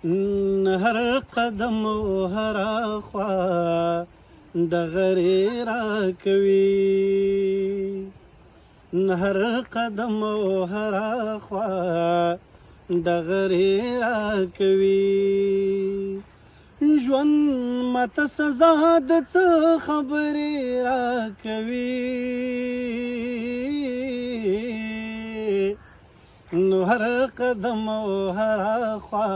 هر قدم او هر خوا ډغرې راکوي، هر قدم او هر خوا ډغرې راکوي. ژوند ماته سزا د څه خبرې راکوي، نو هر قدم او هر خوا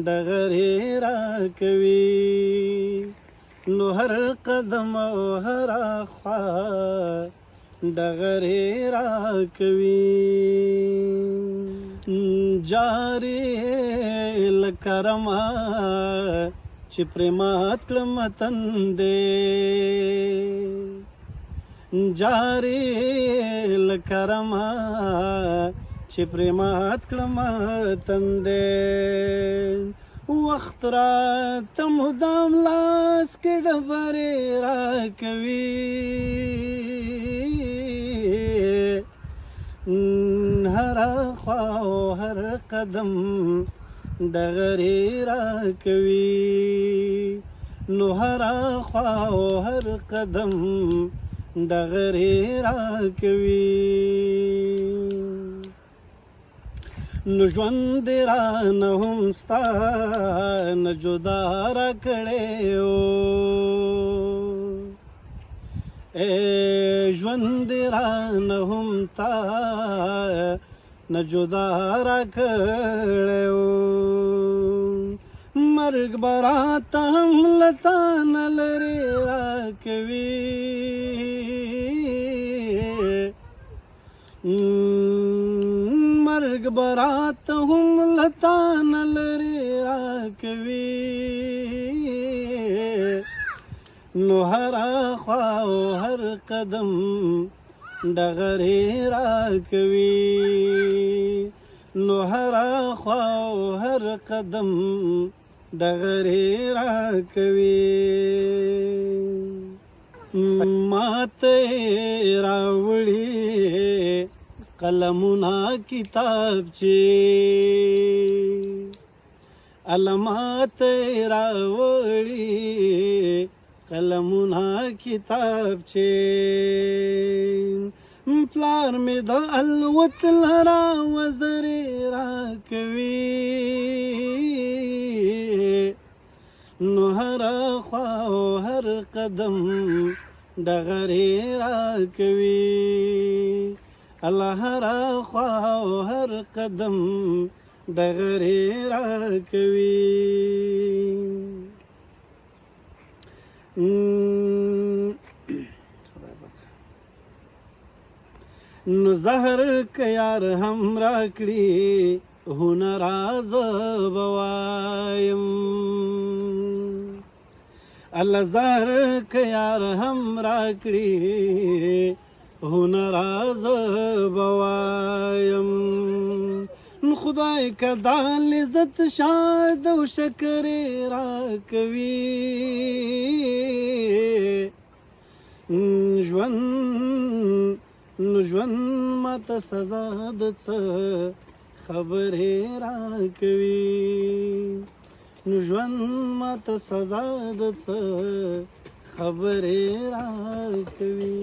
ډغرې راکوي، نو هر قدم او هر خوا ډغرې راکوي. جارې لکه رمه چې پرې مات کړم تندې، جارې لکه رمه چې پرې مات کړم تندې. وخت راته مدام لاس کې ډبرې راکوي، هر خوا او هر قدم ډغرې راکوي، نو هر خوا او هر قدم ډغرې راکوي. نو ژوند دې رانه هم ستا نه جدا راکړی و، ژوند دې رانه هم تا نه جدا راکړی و. مرګ به راته هم له تا نه لرې راکوي، مرګ به راته هم له تا نه لرې راکوي، نو هر خوا او هر قدم ډغرې راکوي، نو هر خوا او هر قدم ډغرې راکوي. ماته راوړي قلمونه کتابچې، علماته راوړي قلمونه کتابچې. پلار مې د الوت لره وزرې راکوي، نو هر خوا او هر قدم ډغرې راکوي، الله هر خوا او هر قدم ډغرې راکوي. نو زهر که یار هم راکړي هنر زه به وایم، الله زهر که یار هم راکړي هنر زه به وایم. خدای که دا لذت شاد او شکرې راکوي، ژوند ماته سزا د څه خبرې راکوي، ژوند ماته سزا د څه خبرې راکوي.